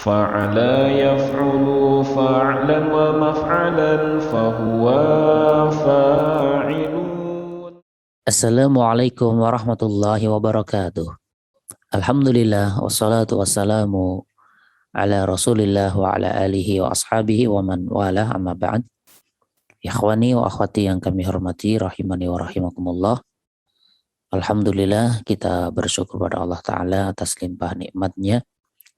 فعلا يفعل فعلا ومفعلا فهو فاعل. Assalamualaikum warahmatullahi wabarakatuh. Alhamdulillah wassalatu wassalamu ala Rasulillah wa ala alihi wa ashabihi wa man wala amma ba'd. Ikhwani wa akhwati yang kami hormati rahimani wa rahimakumullah. Alhamdulillah kita bersyukur pada Allah Ta'ala atas limpah nikmatnya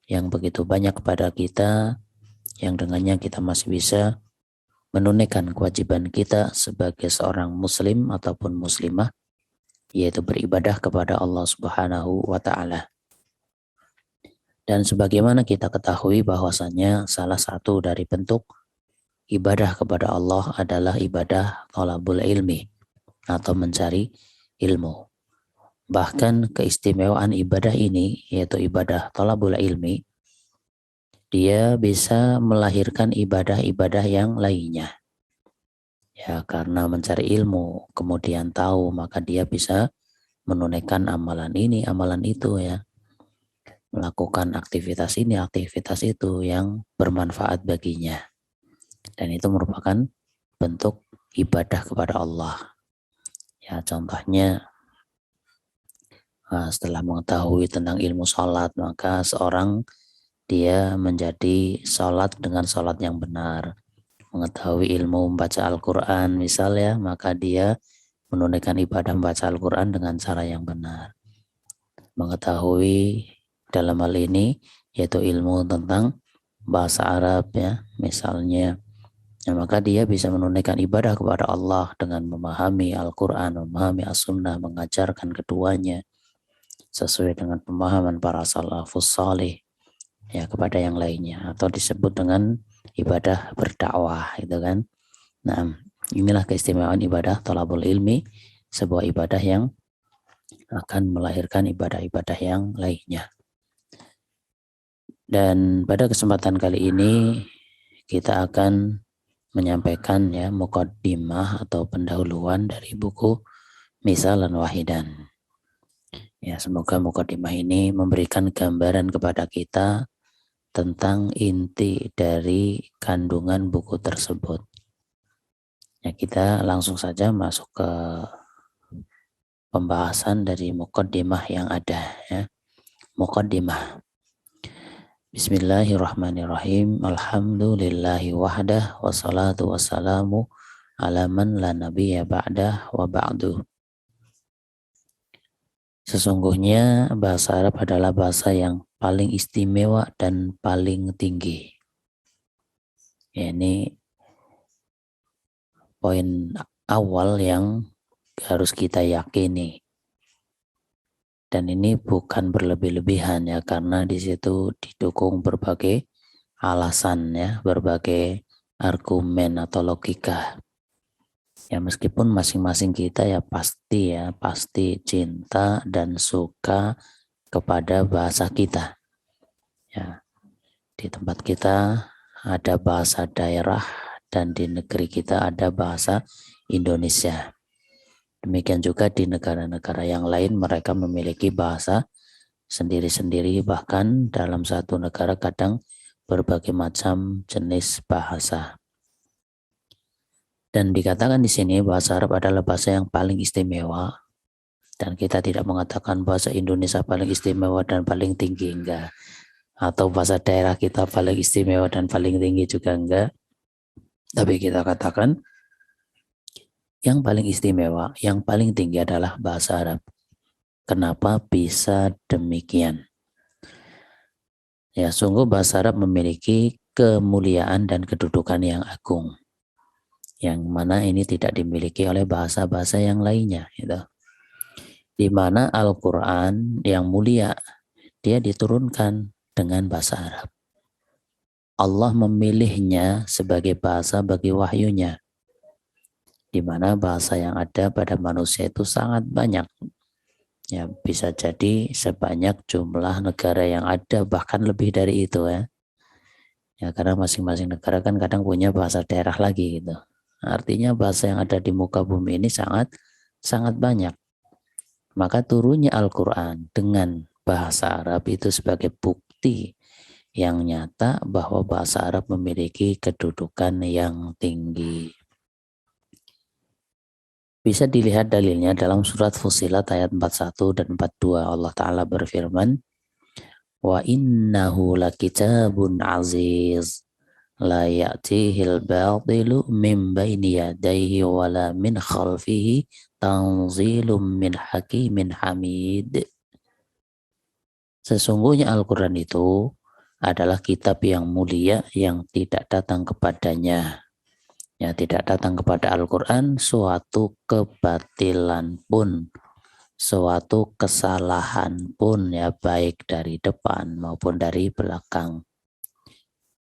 yang begitu banyak kepada kita, yang dengannya kita masih bisa menunaikan kewajiban kita sebagai seorang muslim ataupun muslimah, yaitu beribadah kepada Allah Subhanahu wa Ta'ala. Dan sebagaimana kita ketahui bahwasanya salah satu dari bentuk ibadah kepada Allah adalah ibadah thalabul ilmi atau mencari ilmu. Bahkan keistimewaan ibadah ini, yaitu ibadah thalabul ilmi, dia bisa melahirkan ibadah-ibadah yang lainnya. Ya, karena mencari ilmu, kemudian tahu, maka dia bisa menunaikan amalan ini, amalan itu ya. Melakukan aktivitas ini, aktivitas itu yang bermanfaat baginya. Dan itu merupakan bentuk ibadah kepada Allah. Ya, contohnya setelah mengetahui tentang ilmu sholat, maka seorang dia menjadi sholat dengan sholat yang benar. Mengetahui ilmu membaca Al-Quran misalnya, maka dia menunaikan ibadah membaca Al-Quran dengan cara yang benar. Mengetahui dalam hal ini yaitu ilmu tentang bahasa Arab ya, misalnya, maka dia bisa menunaikan ibadah kepada Allah dengan memahami Al-Quran, memahami As-Sunnah, mengajarkan keduanya sesuai dengan pemahaman para salafus salih ya kepada yang lainnya, atau disebut dengan ibadah berdakwah itu kan. Nah, inilah keistimewaan ibadah thalabul ilmi, sebuah ibadah yang akan melahirkan ibadah-ibadah yang lainnya. Dan pada kesempatan kali ini kita akan menyampaikan ya muqaddimah atau pendahuluan dari buku Misalan Wahidan. Ya, semoga muqaddimah ini memberikan gambaran kepada kita tentang inti dari kandungan buku tersebut. Ya, kita langsung saja masuk ke pembahasan dari muqaddimah yang ada ya. Muqaddimah. Bismillahirrahmanirrahim. Alhamdulillahi wahdah wassalatu wassalamu ala man la nabiyya ba'dah wa ba'du. Sesungguhnya bahasa Arab adalah bahasa yang paling istimewa dan paling tinggi. Ya, ini poin awal yang harus kita yakini. Dan ini bukan berlebih-lebihan ya, karena di situ didukung berbagai alasan ya, berbagai argumen atau logika. Ya, meskipun masing-masing kita ya pasti cinta dan suka kepada bahasa kita. Ya, di tempat kita ada bahasa daerah dan di negeri kita ada bahasa Indonesia. Demikian juga di negara-negara yang lain mereka memiliki bahasa sendiri-sendiri, bahkan dalam satu negara kadang berbagai macam jenis bahasa. Dan dikatakan di sini bahasa Arab adalah bahasa yang paling istimewa, dan kita tidak mengatakan bahasa Indonesia paling istimewa dan paling tinggi, enggak, atau bahasa daerah kita paling istimewa dan paling tinggi juga enggak, tapi kita katakan yang paling istimewa, yang paling tinggi adalah bahasa Arab. Kenapa bisa demikian? Ya, sungguh bahasa Arab memiliki kemuliaan dan kedudukan yang agung, yang mana ini tidak dimiliki oleh bahasa-bahasa yang lainnya, gitu. Di mana Al-Quran yang mulia, dia diturunkan dengan bahasa Arab. Allah memilihnya sebagai bahasa bagi wahyunya, di mana bahasa yang ada pada manusia itu sangat banyak. Ya, bisa jadi sebanyak jumlah negara yang ada, bahkan lebih dari itu ya. Ya, karena masing-masing negara kan kadang punya bahasa daerah lagi gitu. Artinya bahasa yang ada di muka bumi ini sangat banyak. Maka turunnya Al-Quran dengan bahasa Arab itu sebagai bukti yang nyata bahwa bahasa Arab memiliki kedudukan yang tinggi. Bisa dilihat dalilnya dalam surat Fussilat ayat 41 dan 42. Allah Ta'ala berfirman, wa innahu lakitabun aziz la ya'tihil batilu min baini yadayhi wala min khalfihi tanzilum min hakimin hamid. Sesungguhnya Al-Quran itu adalah kitab yang mulia yang tidak datang kepadanya. Ya, tidak datang kepada Al-Quran suatu kebatilan pun, suatu kesalahan pun, ya, baik dari depan maupun dari belakang.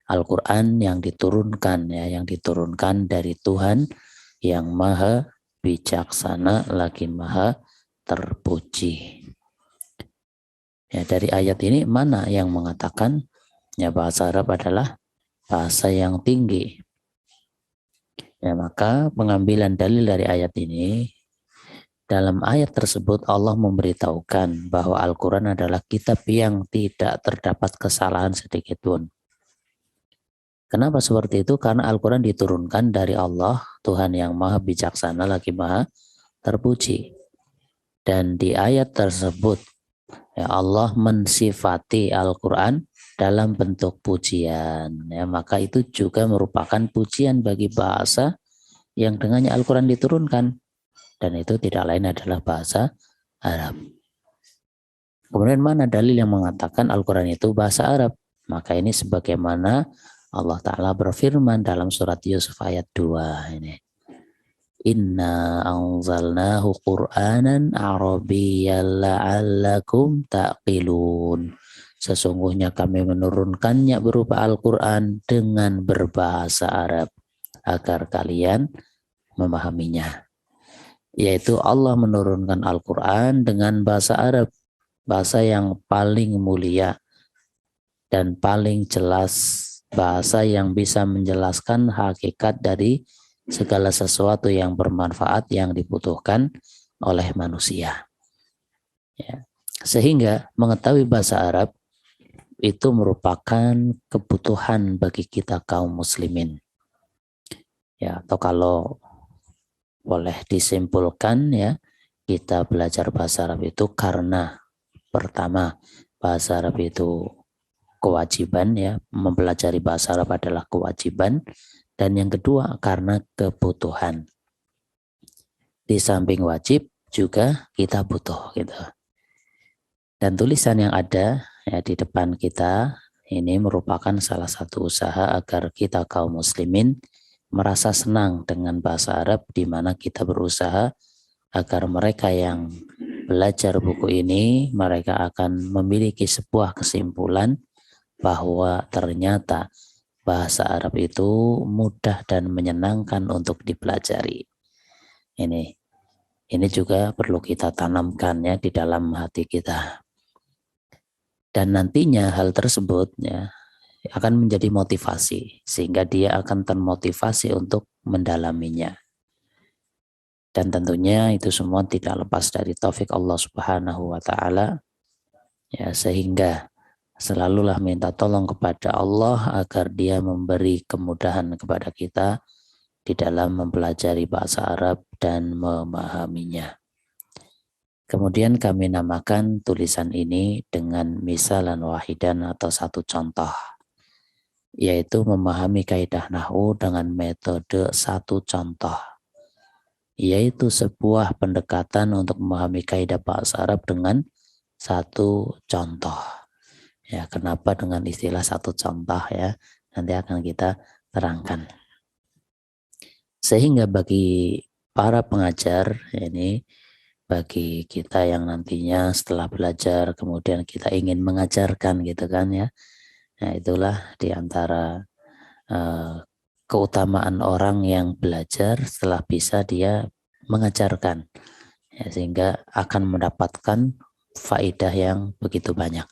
Al-Quran yang diturunkan, ya, yang diturunkan dari Tuhan yang maha bijaksana lagi maha terpuji. Ya, dari ayat ini mana yang mengatakan ya bahasa Arab adalah bahasa yang tinggi? Ya, maka pengambilan dalil dari ayat ini, dalam ayat tersebut Allah memberitahukan bahwa Al-Quran adalah kitab yang tidak terdapat kesalahan sedikit pun. Kenapa seperti itu? Karena Al-Quran diturunkan dari Allah, Tuhan yang maha bijaksana lagi maha terpuji. Dan di ayat tersebut, ya, Allah mensifati Al-Quran dalam bentuk pujian. Ya, maka itu juga merupakan pujian bagi bahasa yang dengannya Al-Quran diturunkan. Dan itu tidak lain adalah bahasa Arab. Kemudian mana dalil yang mengatakan Al-Quran itu bahasa Arab? Maka ini sebagaimana Allah Ta'ala berfirman dalam surat Yusuf ayat 2 ini. Inna anzalnahu Qur'anan Arabiyyan la'allakum ta'qilun. Sesungguhnya kami menurunkannya berupa Al-Quran dengan berbahasa Arab agar kalian memahaminya. Yaitu Allah menurunkan Al-Quran dengan bahasa Arab, bahasa yang paling mulia dan paling jelas, bahasa yang bisa menjelaskan hakikat dari segala sesuatu yang bermanfaat yang dibutuhkan oleh manusia. Ya. Sehingga mengetahui bahasa Arab itu merupakan kebutuhan bagi kita kaum muslimin. Ya, atau kalau boleh disimpulkan, ya, kita belajar bahasa Arab itu karena pertama, bahasa Arab itu kewajiban, ya, mempelajari bahasa Arab adalah kewajiban, dan yang kedua karena kebutuhan. Di samping wajib juga kita butuh, gitu. Dan tulisan yang ada, ya, di depan kita ini merupakan salah satu usaha agar kita kaum muslimin merasa senang dengan bahasa Arab, di mana kita berusaha agar mereka yang belajar buku ini mereka akan memiliki sebuah kesimpulan bahwa ternyata bahasa Arab itu mudah dan menyenangkan untuk dipelajari. Ini juga perlu kita tanamkan, ya, di dalam hati kita. Dan nantinya hal tersebut, ya, akan menjadi motivasi sehingga dia akan termotivasi untuk mendalaminya. Dan tentunya itu semua tidak lepas dari taufik Allah Subhanahu wa taala, ya, sehingga selalulah minta tolong kepada Allah agar Dia memberi kemudahan kepada kita di dalam mempelajari bahasa Arab dan memahaminya. Kemudian kami namakan tulisan ini dengan misalan wahidan atau satu contoh, yaitu memahami kaidah nahwu dengan metode satu contoh, yaitu sebuah pendekatan untuk memahami kaidah bahasa Arab dengan satu contoh. Ya, kenapa dengan istilah satu contoh, ya? Nanti akan kita terangkan. Sehingga bagi para pengajar, ini bagi kita yang nantinya setelah belajar kemudian kita ingin mengajarkan, gitu kan, ya. Nah, itulah diantara keutamaan orang yang belajar setelah bisa dia mengajarkan, ya, sehingga akan mendapatkan faedah yang begitu banyak.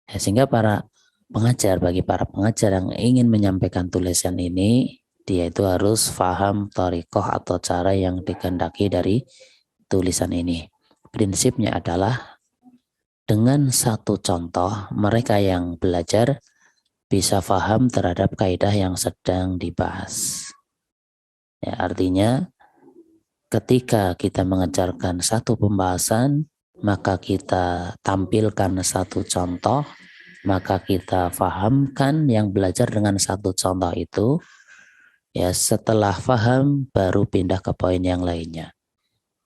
Ya, sehingga bagi para pengajar yang ingin menyampaikan tulisan ini, dia itu harus paham thariqah atau cara yang dikehendaki dari tulisan ini. Prinsipnya adalah dengan satu contoh mereka yang belajar bisa paham terhadap kaidah yang sedang dibahas. Ya, artinya ketika kita mengejarkan satu pembahasan, maka kita tampilkan satu contoh, maka kita fahamkan yang belajar dengan satu contoh itu. Ya, setelah paham baru pindah ke poin yang lainnya.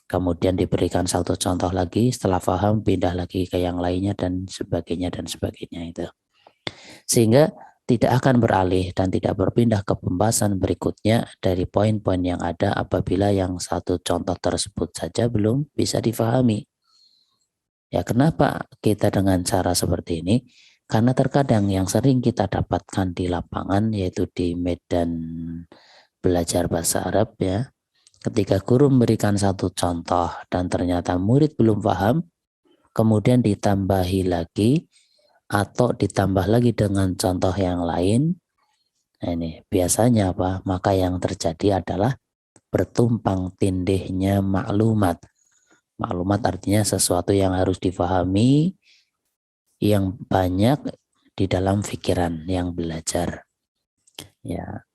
Kemudian diberikan satu contoh lagi, setelah paham pindah lagi ke yang lainnya dan sebagainya itu. Sehingga tidak akan beralih dan tidak berpindah ke pembahasan berikutnya dari poin-poin yang ada apabila yang satu contoh tersebut saja belum bisa difahami. Ya, kenapa kita dengan cara seperti ini? Karena terkadang yang sering kita dapatkan di lapangan, yaitu di medan belajar bahasa Arab, ya, ketika guru memberikan satu contoh dan ternyata murid belum paham, kemudian ditambahi lagi atau ditambah lagi dengan contoh yang lain. Nah, ini biasanya apa? Maka yang terjadi adalah bertumpang tindihnya maklumat. Maklumat artinya sesuatu yang harus difahami yang banyak di dalam pikiran yang belajar. Ya,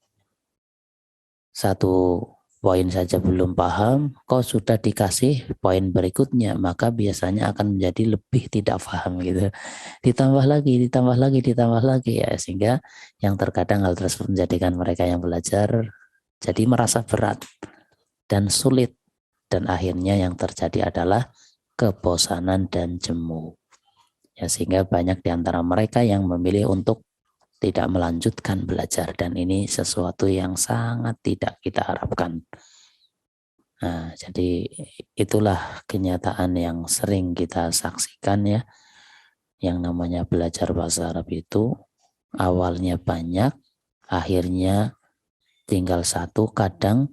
satu poin saja belum paham, kok sudah dikasih poin berikutnya, maka biasanya akan menjadi lebih tidak paham gitu. Ditambah lagi ya, sehingga yang terkadang hal tersebut menjadikan mereka yang belajar jadi merasa berat dan sulit, dan akhirnya yang terjadi adalah kebosanan dan jemu. Ya, sehingga banyak di antara mereka yang memilih untuk tidak melanjutkan belajar, dan ini sesuatu yang sangat tidak kita harapkan. Nah, jadi itulah kenyataan yang sering kita saksikan, ya. Yang namanya belajar bahasa Arab itu awalnya banyak, akhirnya tinggal satu, kadang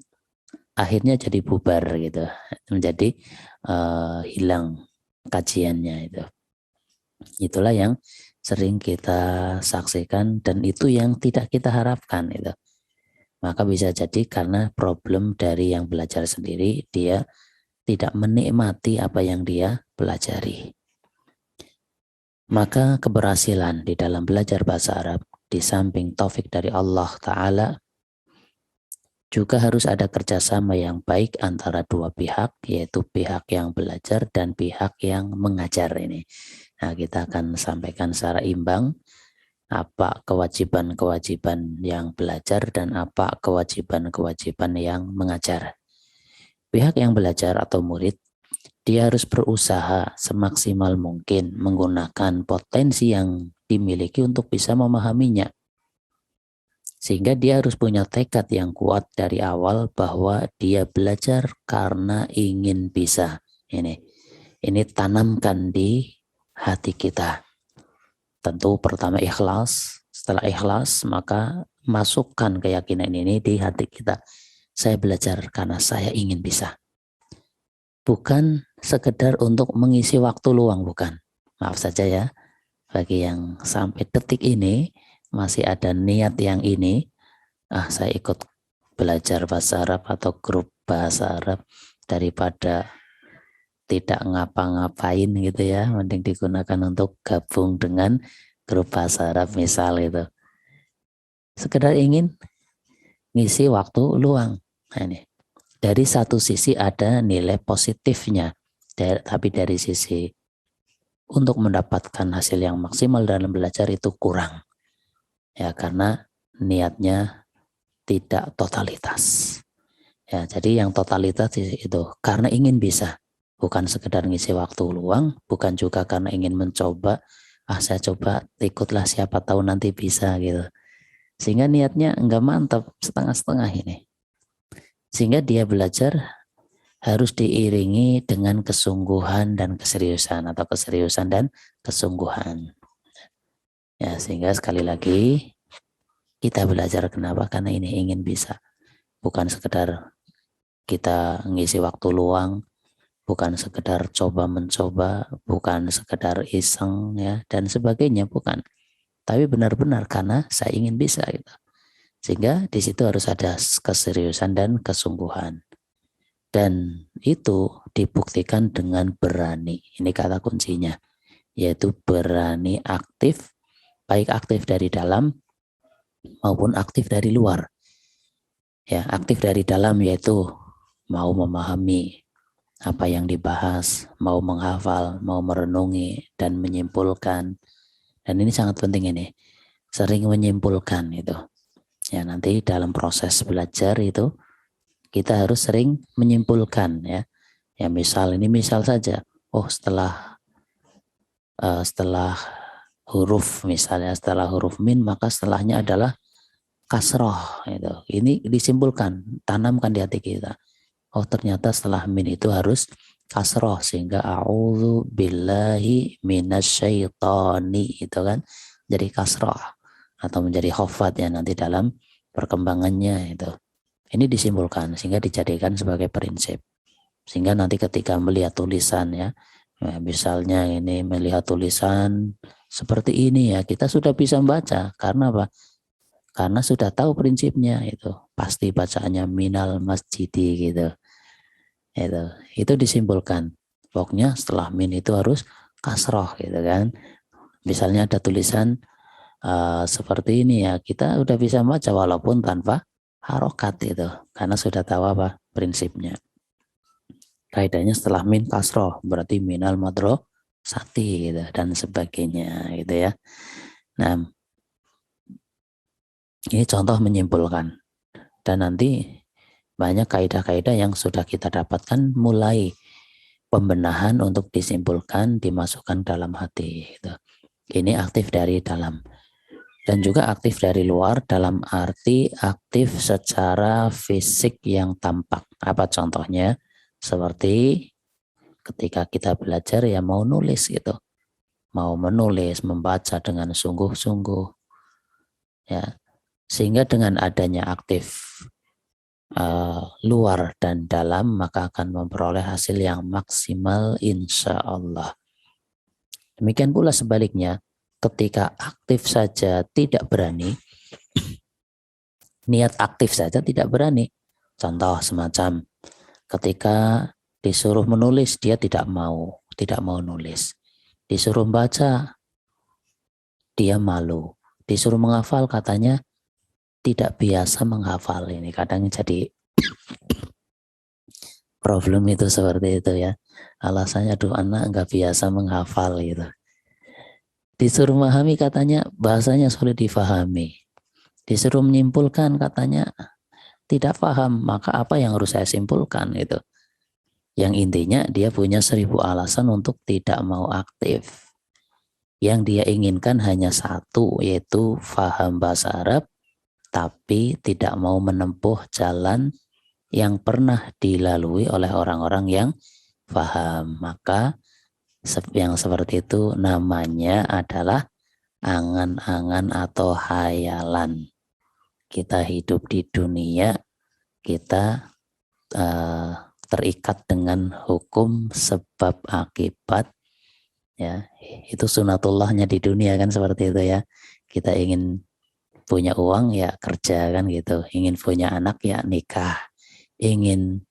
akhirnya jadi bubar gitu, menjadi hilang kajiannya itu. Itulah yang sering kita saksikan dan itu yang tidak kita harapkan itu. Maka bisa jadi karena problem dari yang belajar sendiri, dia tidak menikmati apa yang dia pelajari. Maka keberhasilan di dalam belajar bahasa Arab di samping taufik dari Allah Ta'ala juga harus ada kerjasama yang baik antara dua pihak, yaitu pihak yang belajar dan pihak yang mengajar ini. Nah, kita akan sampaikan secara imbang apa kewajiban-kewajiban yang belajar dan apa kewajiban-kewajiban yang mengajar. Pihak yang belajar atau murid, dia harus berusaha semaksimal mungkin menggunakan potensi yang dimiliki untuk bisa memahaminya. Sehingga dia harus punya tekad yang kuat dari awal bahwa dia belajar karena ingin bisa. Ini tanamkan di hati kita. Tentu pertama ikhlas, setelah ikhlas maka masukkan keyakinan ini di hati kita. Saya belajar karena saya ingin bisa. Bukan sekedar untuk mengisi waktu luang, bukan. Maaf saja ya, bagi yang sampai detik ini masih ada niat yang ini, saya ikut belajar bahasa Arab atau grup bahasa Arab daripada tidak ngapa-ngapain gitu ya, mending digunakan untuk gabung dengan grup bahasa Arab misal itu. Sekedar ingin ngisi waktu luang. Nah, ini dari satu sisi ada nilai positifnya, tapi dari sisi untuk mendapatkan hasil yang maksimal dalam belajar itu kurang. Ya, karena niatnya tidak totalitas. Ya, jadi yang totalitas itu karena ingin bisa. Bukan sekedar ngisi waktu luang, bukan juga karena ingin mencoba, saya coba ikutlah siapa tahu nanti bisa gitu. Sehingga niatnya enggak mantap, setengah-setengah ini. Sehingga dia belajar harus diiringi dengan kesungguhan dan keseriusan, atau keseriusan dan kesungguhan. Ya, sehingga sekali lagi kita belajar kenapa? Karena ini ingin bisa. Bukan sekedar kita ngisi waktu luang, bukan sekedar coba-mencoba, bukan sekedar iseng ya dan sebagainya, bukan. Tapi benar-benar karena saya ingin bisa gitu. Sehingga di situ harus ada keseriusan dan kesungguhan. Dan itu dibuktikan dengan berani. Ini kata kuncinya. yaitu berani aktif, baik aktif dari dalam maupun aktif dari luar. Ya, aktif dari dalam yaitu mau memahami apa yang dibahas, mau menghafal, mau merenungi dan menyimpulkan. Dan ini sangat penting ini, sering menyimpulkan itu. Ya, nanti dalam proses belajar itu kita harus sering menyimpulkan ya. Ya misal saja. Oh, setelah huruf misalnya setelah huruf min maka setelahnya adalah kasroh itu. Ini disimpulkan, tanamkan di hati kita. Oh, ternyata setelah min itu harus kasroh sehingga a'udzu billahi minasyaitoni itu kan jadi kasroh atau menjadi khofat ya nanti dalam perkembangannya itu. Ini disimpulkan sehingga dijadikan sebagai prinsip. Sehingga nanti ketika melihat tulisan ya misalnya ini melihat tulisan seperti ini ya kita sudah bisa membaca karena apa? Karena sudah tahu prinsipnya itu pasti bacaannya minal masjidi gitu. Itu disimpulkan. Pokoknya setelah min itu harus kasroh gitu kan. Misalnya ada tulisan seperti ini ya kita udah bisa baca walaupun tanpa harokat itu karena sudah tahu apa prinsipnya. Kaidahnya setelah min kasroh berarti minal madro sati gitu dan sebagainya gitu ya. Nah ini contoh menyimpulkan dan nanti banyak kaidah-kaidah yang sudah kita dapatkan mulai pembenahan untuk disimpulkan dimasukkan dalam hati gitu. Ini aktif dari dalam dan juga aktif dari luar dalam arti aktif secara fisik yang tampak. Apa contohnya? Seperti ketika kita belajar ya mau nulis gitu. Mau menulis, membaca dengan sungguh-sungguh. Ya. Sehingga dengan adanya aktif luar dan dalam maka akan memperoleh hasil yang maksimal insya Allah. Demikian pula sebaliknya, ketika aktif saja tidak berani, niat aktif saja tidak berani. Contoh semacam ketika disuruh menulis dia tidak mau nulis. Disuruh baca dia malu. Disuruh menghafal katanya tidak biasa menghafal. Ini kadang jadi problem itu seperti itu ya. Alasannya aduh anak nggak biasa menghafal gitu. Disuruh memahami katanya bahasanya sulit difahami. Disuruh menyimpulkan katanya tidak paham. Maka apa yang harus saya simpulkan itu? Yang intinya dia punya 1000 alasan untuk tidak mau aktif. Yang dia inginkan hanya satu yaitu paham bahasa Arab tapi tidak mau menempuh jalan yang pernah dilalui oleh orang-orang yang paham. Maka yang seperti itu namanya adalah angan-angan atau hayalan. Kita hidup di dunia, kita terikat dengan hukum sebab akibat. Ya, itu sunatullahnya di dunia kan seperti itu ya. Kita ingin punya uang ya kerja kan gitu, ingin punya anak ya nikah, ingin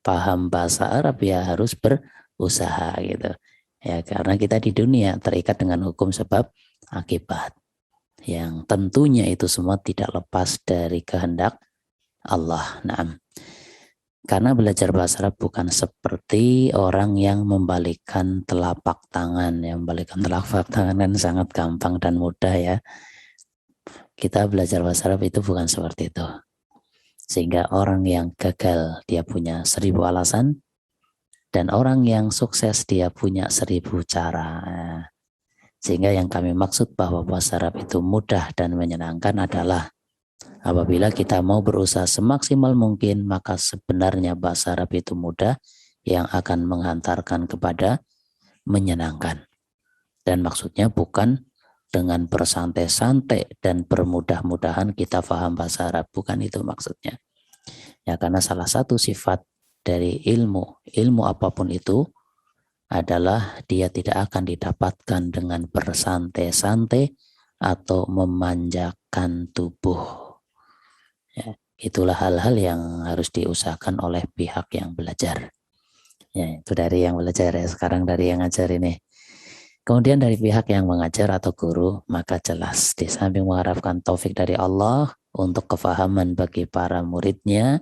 paham bahasa Arab ya harus berusaha gitu ya karena kita di dunia terikat dengan hukum sebab akibat yang tentunya itu semua tidak lepas dari kehendak Allah. Naam. Karena belajar bahasa Arab bukan seperti orang yang membalikkan telapak tangan. Yang membalikkan telapak tangan kan sangat gampang dan mudah ya. Kita belajar bahasa Arab itu bukan seperti itu. Sehingga orang yang gagal dia punya 1000 alasan. Dan orang yang sukses dia punya 1000 cara. Sehingga yang kami maksud bahwa bahasa Arab itu mudah dan menyenangkan adalah apabila kita mau berusaha semaksimal mungkin, maka sebenarnya bahasa Arab itu mudah yang akan menghantarkan kepada menyenangkan. Dan maksudnya bukan dengan bersantai-santai dan bermudah-mudahan kita paham bahasa Arab. Bukan itu maksudnya. Ya, karena salah satu sifat dari ilmu apapun itu adalah dia tidak akan didapatkan dengan bersantai-santai atau memanjakan tubuh. Ya, itulah hal-hal yang harus diusahakan oleh pihak yang belajar. Ya, itu dari yang belajar ya, sekarang dari yang ngajar ini. Kemudian dari pihak yang mengajar atau guru, maka jelas di samping mengharapkan taufik dari Allah untuk kefahaman bagi para muridnya,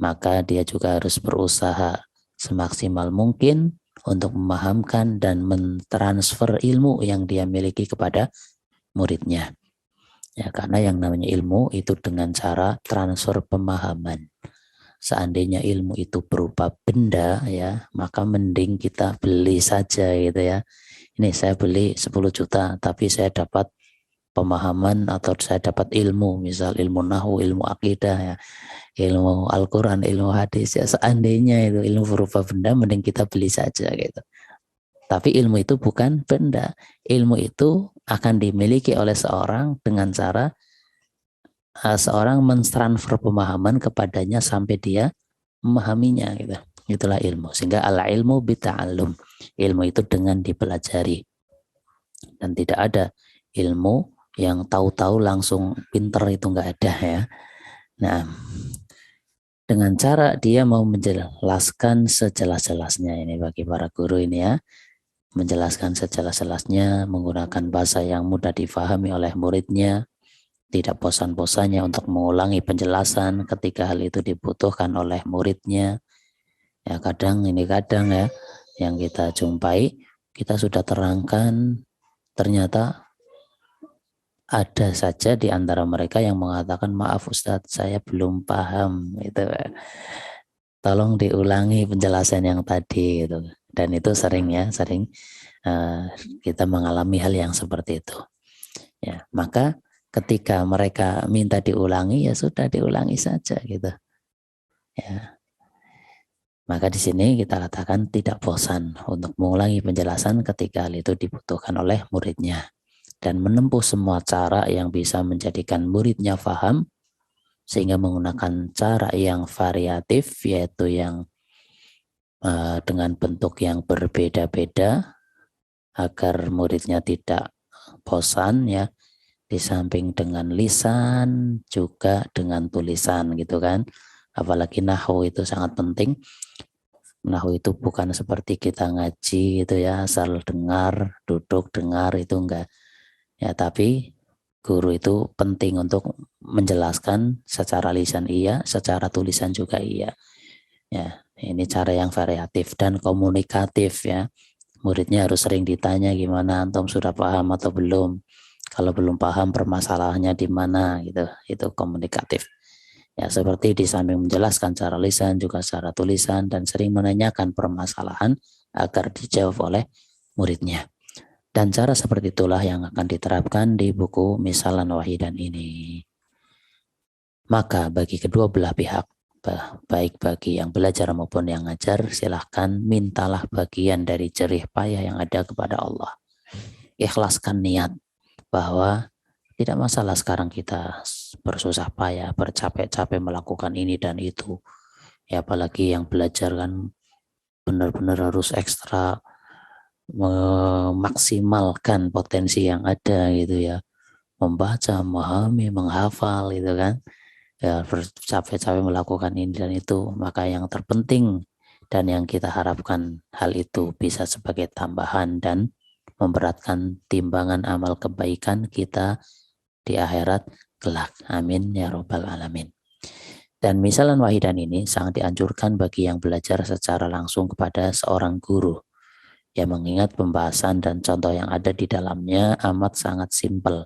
maka dia juga harus berusaha semaksimal mungkin untuk memahamkan dan mentransfer ilmu yang dia miliki kepada muridnya. Ya, karena yang namanya ilmu itu dengan cara transfer pemahaman. Seandainya ilmu itu berupa benda ya, maka mending kita beli saja gitu ya. Ini saya beli 10 juta tapi saya dapat pemahaman atau saya dapat ilmu, misal ilmu nahwu, ilmu akidah ya, ilmu Al-Qur'an, ilmu hadis ya, seandainya itu ilmu berupa benda mending kita beli saja gitu. Tapi ilmu itu bukan benda. Ilmu itu akan dimiliki oleh seorang dengan cara seorang mentransfer pemahaman kepadanya sampai dia memahaminya gitu. Itulah ilmu. Sehingga al ilmu bita'allum. Ilmu itu dengan dipelajari. Dan tidak ada ilmu yang tahu-tahu langsung pinter, itu enggak ada ya. Nah, dengan cara dia mau menjelaskan sejelas-jelasnya ini bagi para guru ini ya. Menjelaskan sejelas-jelasnya menggunakan bahasa yang mudah difahami oleh muridnya, tidak bosan-bosannya untuk mengulangi penjelasan ketika hal itu dibutuhkan oleh muridnya. Ya kadang ya yang kita jumpai, kita sudah terangkan, ternyata ada saja di antara mereka yang mengatakan, maaf Ustadz, saya belum paham itu. Tolong diulangi penjelasan yang tadi gitu. Dan itu sering kita mengalami hal yang seperti itu. Ya, maka ketika mereka minta diulangi, ya sudah diulangi saja gitu. Ya. Maka di sini kita katakan tidak bosan untuk mengulangi penjelasan ketika hal itu dibutuhkan oleh muridnya dan menempuh semua cara yang bisa menjadikan muridnya paham, sehingga menggunakan cara yang variatif, yaitu yang dengan bentuk yang berbeda-beda agar muridnya tidak bosan ya. Di samping dengan lisan juga dengan tulisan gitu kan. Apalagi nahwu itu sangat penting. Nahwu itu bukan seperti kita ngaji gitu ya, asal dengar, duduk dengar itu enggak. Ya, tapi guru itu penting untuk menjelaskan secara lisan iya, secara tulisan juga iya. Ya, ini cara yang variatif dan komunikatif ya. Muridnya harus sering ditanya, gimana antum sudah paham atau belum? Kalau belum paham permasalahannya di mana gitu. Itu komunikatif. Ya, seperti di samping menjelaskan secara lisan juga secara tulisan dan sering menanyakan permasalahan agar dijawab oleh muridnya. Dan cara seperti itulah yang akan diterapkan di buku Misalan Wahidan ini. Maka bagi kedua belah pihak, baik bagi yang belajar maupun yang ngajar, silahkan mintalah bagian dari jerih payah yang ada kepada Allah. Ikhlaskan niat bahwa tidak masalah sekarang kita bersusah payah, bercapek-capek melakukan ini dan itu. Ya, apalagi yang belajar kan benar-benar harus ekstra memaksimalkan potensi yang ada gitu ya. Membaca, memahami, menghafal gitu kan. Ya, bercapek-capek melakukan ini dan itu. Maka yang terpenting dan yang kita harapkan hal itu bisa sebagai tambahan dan memberatkan timbangan amal kebaikan kita di akhirat kelak. Amin ya robbal alamin. Dan Misalan Wahidan ini sangat dianjurkan bagi yang belajar secara langsung kepada seorang guru, yang mengingat pembahasan dan contoh yang ada di dalamnya amat sangat simpel.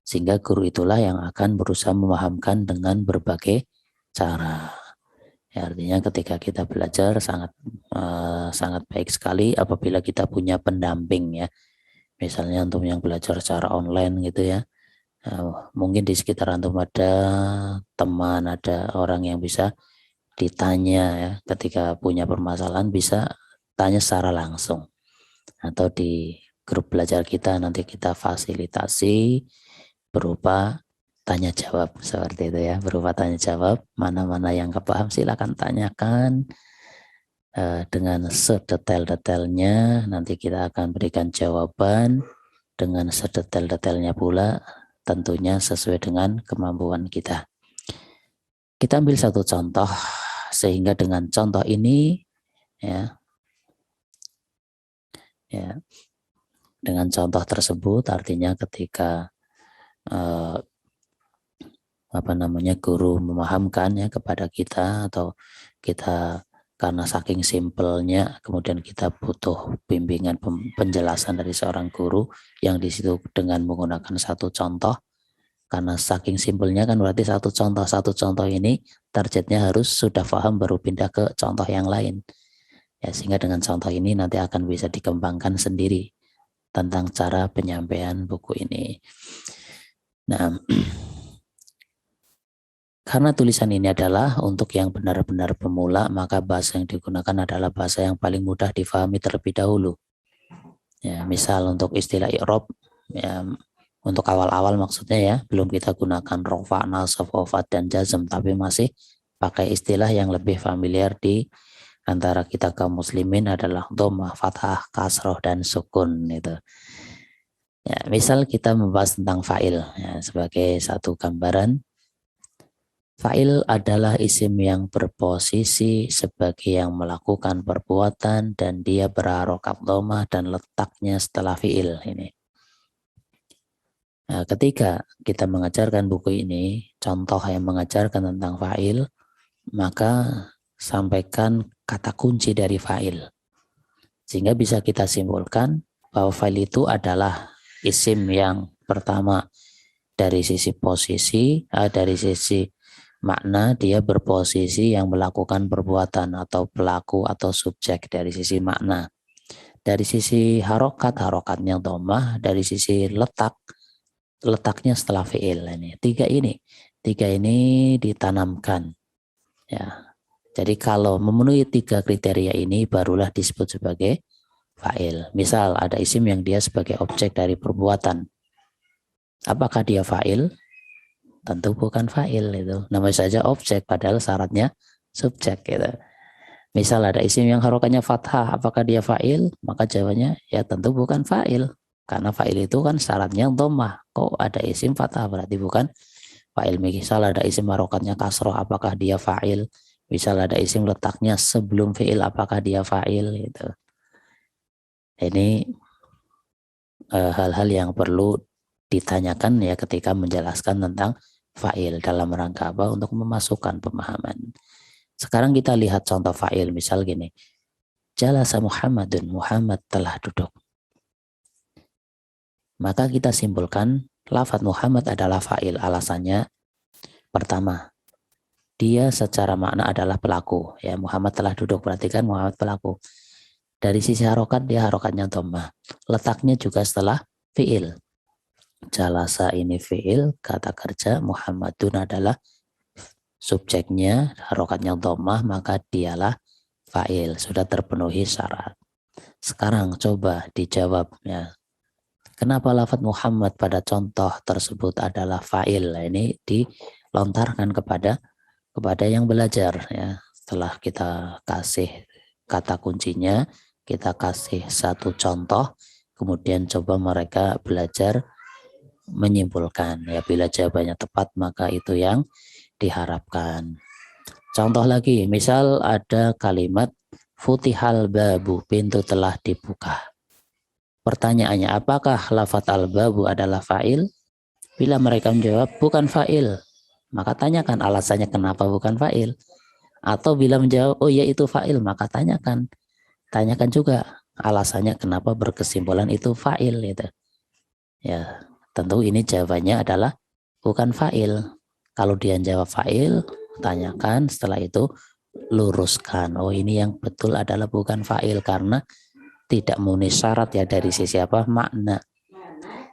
Sehingga guru itulah yang akan berusaha memahamkan dengan berbagai cara. Ya, artinya ketika kita belajar sangat baik sekali apabila kita punya pendamping ya. Misalnya untuk yang belajar secara online gitu ya. Mungkin di sekitar antum ada teman, ada orang yang bisa ditanya ya, ketika punya permasalahan bisa tanya secara langsung. Atau di grup belajar kita nanti kita fasilitasi berupa tanya jawab seperti itu ya, berupa tanya jawab, mana-mana yang kepaham silakan tanyakan dengan sedetail-detailnya, nanti kita akan berikan jawaban dengan sedetail-detailnya pula, tentunya sesuai dengan kemampuan kita. Kita ambil satu contoh, sehingga dengan contoh ini ya. Ya, dengan contoh tersebut artinya ketika guru memahamkan ya kepada kita, atau kita karena saking simpelnya kemudian kita butuh bimbingan penjelasan dari seorang guru yang di situ dengan menggunakan satu contoh, karena saking simpelnya kan berarti satu contoh ini targetnya harus sudah paham baru pindah ke contoh yang lain ya, sehingga dengan contoh ini nanti akan bisa dikembangkan sendiri tentang cara penyampaian buku ini. Nah, karena tulisan ini adalah untuk yang benar-benar pemula, maka bahasa yang digunakan adalah bahasa yang paling mudah difahami terlebih dahulu. Ya, misal untuk istilah i'rab, ya, untuk awal-awal maksudnya ya, belum kita gunakan rofa, nasab, khafad, dan jazm, tapi masih pakai istilah yang lebih familiar di antara kita kaum muslimin adalah dhammah, fathah, kasroh, dan sukun itu. Ya, misal kita membahas tentang fa'il ya, sebagai satu gambaran. Fa'il adalah isim yang berposisi sebagai yang melakukan perbuatan dan dia berharokat dhammah dan letaknya setelah fi'il ini. Nah, ketika kita mengajarkan buku ini, contoh yang mengajarkan tentang fa'il, maka sampaikan kata kunci dari fa'il. Sehingga bisa kita simpulkan bahwa fa'il itu adalah isim yang pertama dari sisi posisi, dari sisi makna dia berposisi yang melakukan perbuatan atau pelaku atau subjek dari sisi makna. Dari sisi harokatnya dhammah, dari sisi letaknya setelah fi'il. Tiga ini ditanamkan. Ya. Jadi kalau memenuhi tiga kriteria ini barulah disebut sebagai fa'il. Misal ada isim yang dia sebagai objek dari perbuatan. Apakah dia fa'il? Tentu bukan fa'il itu. Namanya saja objek padahal syaratnya subjek gitu. Misal ada isim yang harokatnya fathah, apakah dia fa'il? Maka jawabannya ya tentu bukan fa'il. Karena fa'il itu kan syaratnya dhammah. Kok ada isim fathah berarti bukan fa'il. Misal ada isim harokatnya kasroh, apakah dia fa'il? Misal ada isim letaknya sebelum fi'il, apakah dia fa'il gitu. Ini hal-hal yang perlu ditanyakan ya ketika menjelaskan tentang fa'il dalam rangka apa? Untuk memasukkan pemahaman. Sekarang kita lihat contoh fa'il, misal gini. Jalasa Muhammadun, Muhammad telah duduk. Maka kita simpulkan lafaz Muhammad adalah fa'il. Alasannya pertama, dia secara makna adalah pelaku. Ya, Muhammad telah duduk, berarti kan Muhammad pelaku. Dari sisi harokat dia harokatnya dhammah. Letaknya juga setelah fi'il. Jalasa ini fi'il, kata kerja, Muhammadun adalah subjeknya, harokatnya dhammah, maka dialah fa'il. Sudah terpenuhi syarat. Sekarang coba dijawab ya. Kenapa lafaz Muhammad pada contoh tersebut adalah fa'il? Ini dilontarkan kepada yang belajar ya. Setelah kita kasih kata kuncinya, kita kasih satu contoh, kemudian coba mereka belajar menyimpulkan ya. Bila jawabannya tepat maka itu yang diharapkan. Contoh lagi, misal ada kalimat futihal babu, pintu telah dibuka. Pertanyaannya, apakah lafaz al-babu adalah fa'il? Bila mereka menjawab bukan fa'il, maka tanyakan alasannya kenapa bukan fa'il. Atau bila menjawab oh ya itu fa'il, maka tanyakan juga alasannya kenapa berkesimpulan itu fa'il gitu. Ya, tentu ini jawabannya adalah bukan fa'il. Kalau dia jawab fa'il, tanyakan, setelah itu luruskan. Oh ini yang betul adalah bukan fa'il karena tidak memenuhi syarat ya dari sisi apa? Makna.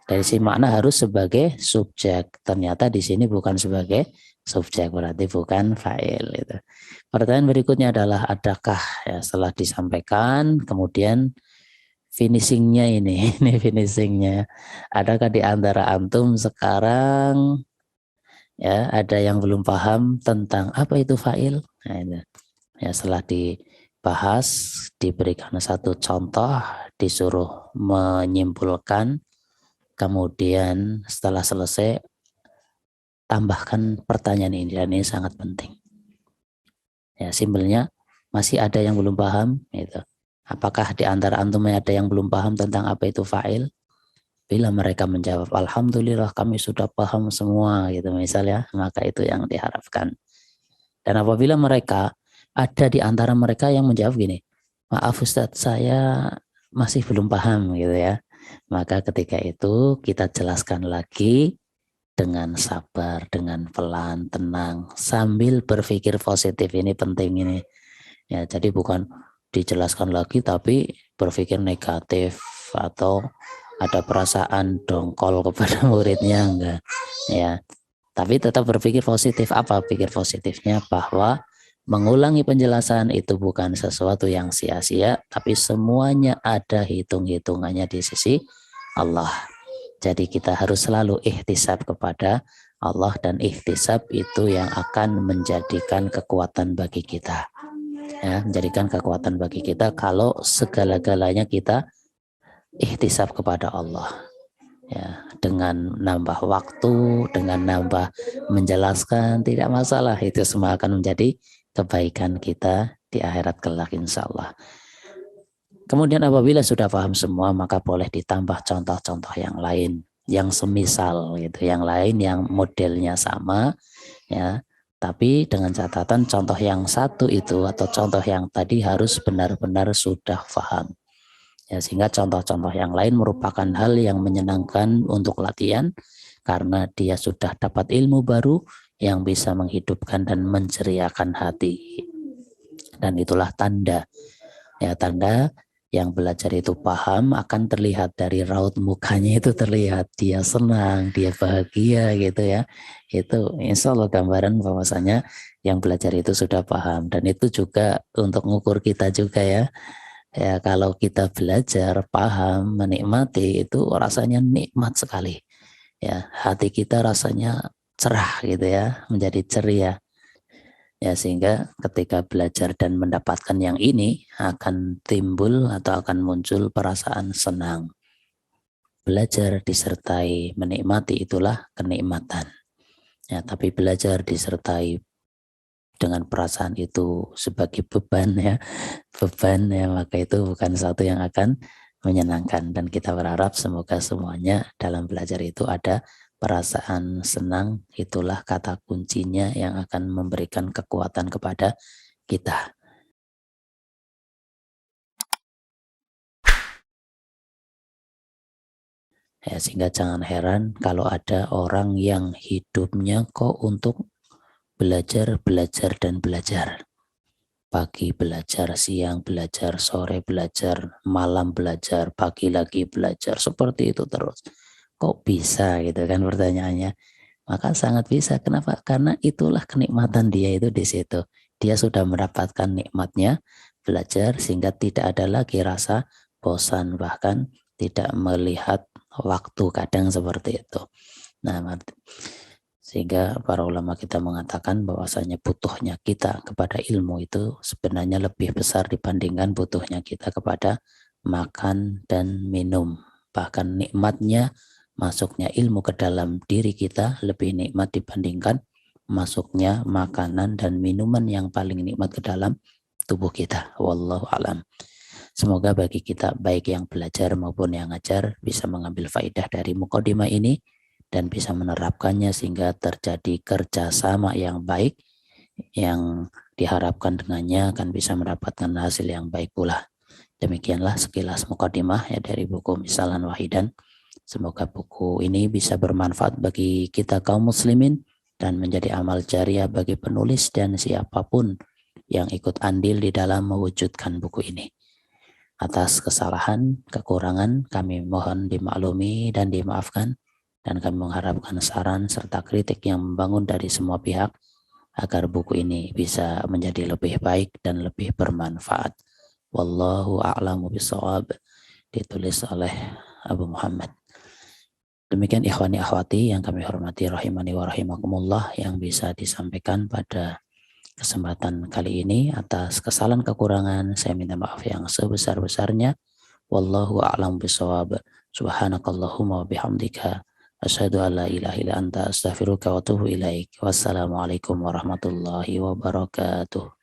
Dari sisi makna harus sebagai subjek. Ternyata di sini bukan sebagai subjek, berarti bukan fa'il itu. Pertanyaan berikutnya adalah adakah ya setelah disampaikan kemudian finishingnya ini finishingnya. Adakah di antara antum sekarang ya ada yang belum paham tentang apa itu fa'il? Nah, itu. Ya setelah dibahas, diberikan satu contoh, disuruh menyimpulkan, kemudian setelah selesai tambahkan pertanyaan ini, dan ini sangat penting. Ya simpelnya Masih ada yang belum paham? Gitu. Apakah di antara antum ada yang belum paham tentang apa itu fa'il? Bila mereka menjawab, Alhamdulillah kami sudah paham semua, gitu misalnya, maka itu yang diharapkan. Dan apabila mereka ada di antara mereka yang menjawab gini, maaf Ustadz, saya masih belum paham, gitu ya. Maka ketika itu kita jelaskan lagi dengan sabar, dengan pelan, tenang, sambil berpikir positif. Ini penting ini. Ya, jadi bukan dijelaskan lagi tapi berpikir negatif atau ada perasaan dongkol kepada muridnya, enggak. Ya, tapi tetap berpikir positif. Apa pikir positifnya? Bahwa mengulangi penjelasan itu bukan sesuatu yang sia-sia, tapi semuanya ada hitung-hitungannya di sisi Allah. Jadi kita harus selalu ihtisab kepada Allah, dan ihtisab itu yang akan menjadikan kekuatan bagi kita. Ya, menjadikan kekuatan bagi kita kalau segala-galanya kita ihtisab kepada Allah. Ya, dengan nambah waktu, dengan nambah menjelaskan, tidak masalah. Itu semua akan menjadi kebaikan kita di akhirat kelak insya Allah. Kemudian apabila sudah paham semua, maka boleh ditambah contoh-contoh yang lain, yang semisal gitu, yang lain yang modelnya sama, ya. Tapi dengan catatan contoh yang satu itu atau contoh yang tadi harus benar-benar sudah paham. Ya, sehingga contoh-contoh yang lain merupakan hal yang menyenangkan untuk latihan karena dia sudah dapat ilmu baru yang bisa menghidupkan dan menceriakan hati. Dan itulah tanda. Ya, tanda yang belajar itu paham akan terlihat dari raut mukanya, itu terlihat dia senang, dia bahagia gitu ya. Itu insya Allah gambaran bahwasanya yang belajar itu sudah paham. Dan itu juga untuk mengukur kita juga ya. Ya, kalau kita belajar paham, menikmati, itu rasanya nikmat sekali. Ya, hati kita rasanya cerah gitu ya, menjadi ceria. Ya, sehingga ketika belajar dan mendapatkan yang ini akan timbul atau akan muncul perasaan senang. Belajar disertai menikmati itulah kenikmatan. Ya, tapi belajar disertai dengan perasaan itu sebagai beban ya, maka itu bukan sesuatu yang akan menyenangkan. Dan kita berharap semoga semuanya dalam belajar itu ada perasaan senang. Itulah kata kuncinya yang akan memberikan kekuatan kepada kita. Ya, sehingga jangan heran kalau ada orang yang hidupnya kok untuk belajar, belajar, dan belajar. Pagi belajar, siang belajar, sore belajar, malam belajar, pagi lagi belajar. Seperti itu terus. Kok bisa gitu kan pertanyaannya? Maka sangat bisa. Kenapa? Karena itulah kenikmatan dia itu di situ. Dia sudah mendapatkan nikmatnya belajar sehingga tidak ada lagi rasa bosan, bahkan tidak melihat waktu kadang seperti itu. Nah, sehingga para ulama kita mengatakan bahwasanya butuhnya kita kepada ilmu itu sebenarnya lebih besar dibandingkan butuhnya kita kepada makan dan minum. Bahkan nikmatnya masuknya ilmu ke dalam diri kita lebih nikmat dibandingkan masuknya makanan dan minuman yang paling nikmat ke dalam tubuh kita. Wallahu alam. Semoga bagi kita baik yang belajar maupun yang ngajar bisa mengambil faidah dari mukadimah ini dan bisa menerapkannya sehingga terjadi kerjasama yang baik yang diharapkan dengannya akan bisa mendapatkan hasil yang baik pula. Demikianlah sekilas mukadimah ya dari buku Misalan Wahidan. Semoga buku ini bisa bermanfaat bagi kita kaum muslimin dan menjadi amal jariah bagi penulis dan siapapun yang ikut andil di dalam mewujudkan buku ini. Atas kesalahan, kekurangan kami mohon dimaklumi dan dimaafkan, dan kami mengharapkan saran serta kritik yang membangun dari semua pihak agar buku ini bisa menjadi lebih baik dan lebih bermanfaat. Wallahu a'lamu bishawab. Ditulis oleh Abu Muhammad. Demikian ikhwani akhwati yang kami hormati rahimani wa rahimakumullah yang bisa disampaikan pada kesempatan kali ini. Atas kesalahan kekurangan saya minta maaf yang sebesar-besarnya. Wallahu a'lam bishawab. Subhanakallahumma wa bihamdika asyhadu an la ilaha illa anta astaghfiruka wa atubu ilaik. Wassalamualaikum warahmatullahi wabarakatuh.